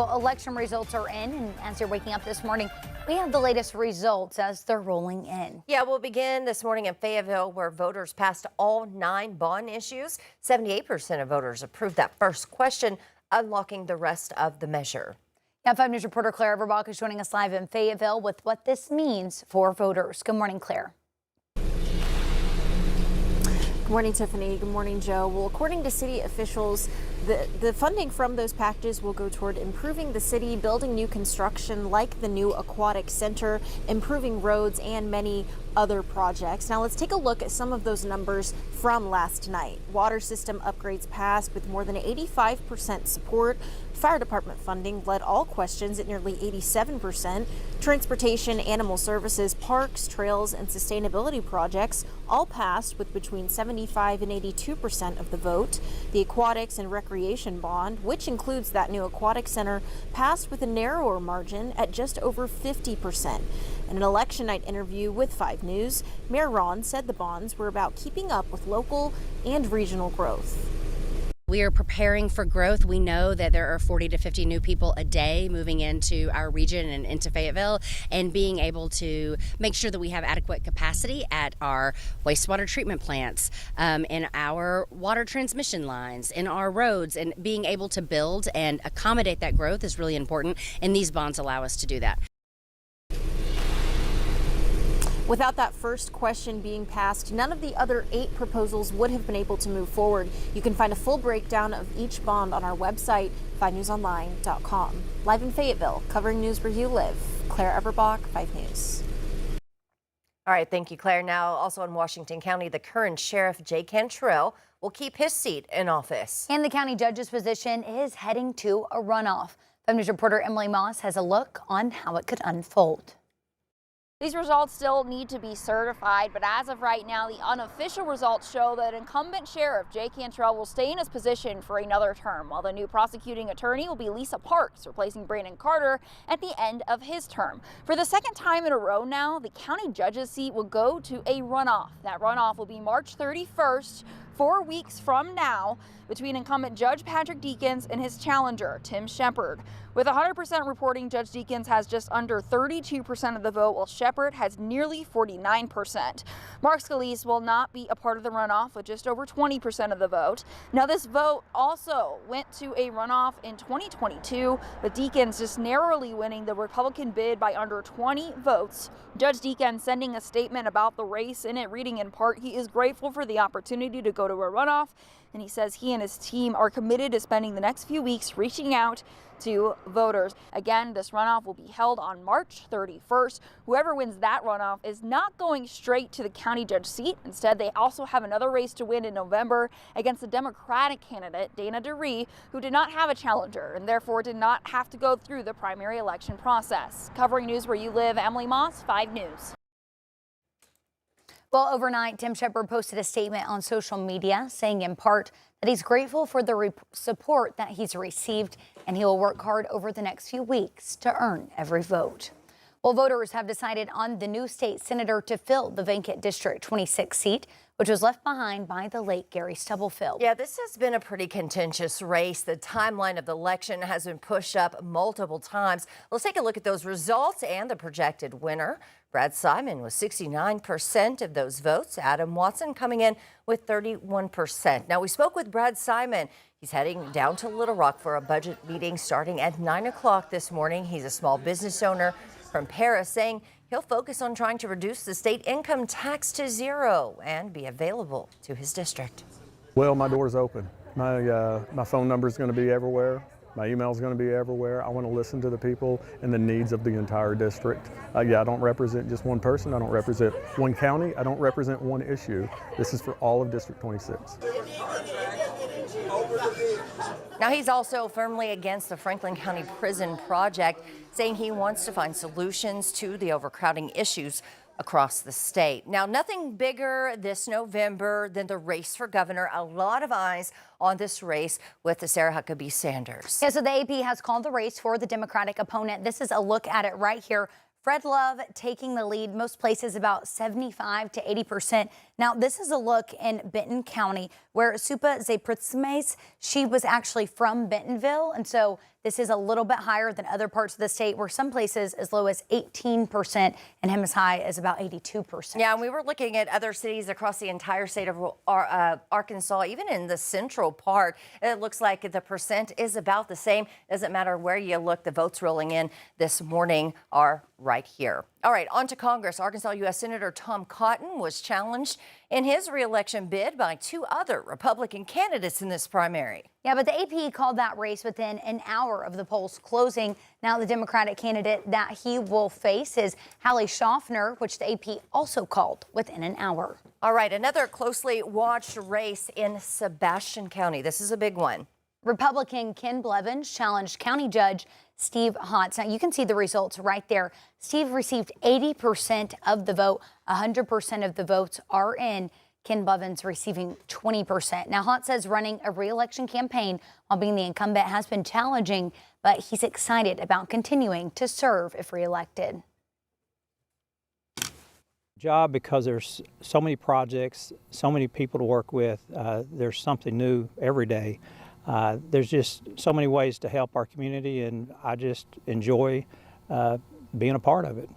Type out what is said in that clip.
Well, election results are in, and as you're waking up this morning, we have the latest results as they're rolling in. Yeah, we'll begin this morning in Fayetteville, where voters passed all 9 bond issues. 78% of voters approved that first question, unlocking the rest of the measure. Now, 5 News reporter Claire Everbach is joining us live in Fayetteville with what this means for voters. Good morning, Claire. Good morning, Tiffany. Good morning, Joe. Well, according to city officials, the funding from those packages will go toward improving the city, building new construction like the new aquatic center, improving roads, and many other projects. Now let's take a look at some of those numbers from last night. Water system upgrades passed with more than 85% support. Fire department funding led all questions at nearly 87%. Transportation, animal services, parks, trails, and sustainability projects all passed with between 75 and 82% of the vote. The aquatics and recreation bond, which includes that new aquatic center, passed with a narrower margin at just over 50%. In an election night interview with 5 News, Mayor Ron said the bonds were about keeping up with local and regional growth. We are preparing for growth. We know that there are 40 to 50 new people a day moving into our region and into Fayetteville, and being able to make sure that we have adequate capacity at our wastewater treatment plants, in our water transmission lines, in our roads, and being able to build and accommodate that growth is really important, and these bonds allow us to do that. Without that first question being passed, none of the other 8 proposals would have been able to move forward. You can find a full breakdown of each bond on our website, 5newsonline.com. Live in Fayetteville, covering news where you live, Claire Everbach, 5 News. All right, thank you, Claire. Now, also in Washington County, the current sheriff, Jay Cantrell, will keep his seat in office. And the county judge's position is heading to a runoff. 5 News reporter Emily Moss has a look on how it could unfold. These results still need to be certified, but as of right now, the unofficial results show that incumbent Sheriff Jay Cantrell will stay in his position for another term, while the new prosecuting attorney will be Lisa Parks, replacing Brandon Carter at the end of his term. For the second time in a row now, the county judge's seat will go to a runoff. That runoff will be March 31st, 4 weeks from now, between incumbent Judge Patrick Deakins and his challenger, Tim Shepard. With 100% reporting, Judge Deakins has just under 32% of the vote, while Shepard has nearly 49%. Mark Scalise will not be a part of the runoff with just over 20% of the vote. Now, this vote also went to a runoff in 2022, with Deakins just narrowly winning the Republican bid by under 20 votes. Judge Deakins sending a statement about the race in it, reading in part, he is grateful for the opportunity to go to a runoff, and he says he and his team are committed to spending the next few weeks reaching out to voters. Again, this runoff will be held on March 31st. Whoever wins that runoff is not going straight to the county judge seat. Instead, they also have another race to win in November against the Democratic candidate, Dana DeRee, who did not have a challenger and therefore did not have to go through the primary election process. Covering news where you live, Emily Moss, 5 News. Well, overnight, Tim Shepard posted a statement on social media saying in part that he's grateful for the support that he's received, and he will work hard over the next few weeks to earn every vote. Well, voters have decided on the new state senator to fill the vacant District 26 seat, which was left behind by the late Gary Stubblefield. Yeah, this has been a pretty contentious race. The timeline of the election has been pushed up multiple times. Let's take a look at those results and the projected winner. Brad Simon with 69% of those votes. Adam Watson coming in with 31%. Now, we spoke with Brad Simon. He's heading down to Little Rock for a budget meeting starting at 9 o'clock this morning. He's a small business owner from Paris, saying he'll focus on trying to reduce the state income tax to 0 and be available to his district. Well, my door's open. My phone number is going to be everywhere. My email is going to be everywhere. I want to listen to the people and the needs of the entire district. I don't represent just one person. I don't represent one county. I don't represent one issue. This is for all of District 26. Now, he's also firmly against the Franklin County Prison project, saying he wants to find solutions to the overcrowding issues across the state. Now, nothing bigger this November than the race for governor. A lot of eyes on this race with the Sarah Huckabee Sanders. Yeah, so the AP has called the race for the Democratic opponent. This is a look at it right here Fred Love taking the lead, most places about 75 to 80%. Now, this is a look in Benton County where Supa Zepritsmes, she was actually from Bentonville. And so this is a little bit higher than other parts of the state where some places as low as 18% and him as high as about 82%. Yeah, and we were looking at other cities across the entire state of Arkansas, even in the central part. It looks like the percent is about the same. Doesn't matter where you look, the votes rolling in this morning are right here. All right, on to Congress. Arkansas U.S. Senator Tom Cotton was challenged in his reelection bid by two other Republican candidates in this primary. Yeah, but the AP called that race within an hour of the polls closing. Now the Democratic candidate that he will face is Hallie Schaffner, which the AP also called within an hour. All right, another closely watched race in Sebastian County. This is a big one. Republican Ken Blevins challenged County Judge Steve Hotz. Now you can see the results right there. Steve received 80% of the vote. 100% of the votes are in. Ken Blevins receiving 20%. Now Hotz says running a re-election campaign while being the incumbent has been challenging, but he's excited about continuing to serve if reelected. Job because there's so many projects, so many people to work with. There's something new every day. There's just so many ways to help our community, and I just enjoy being a part of it.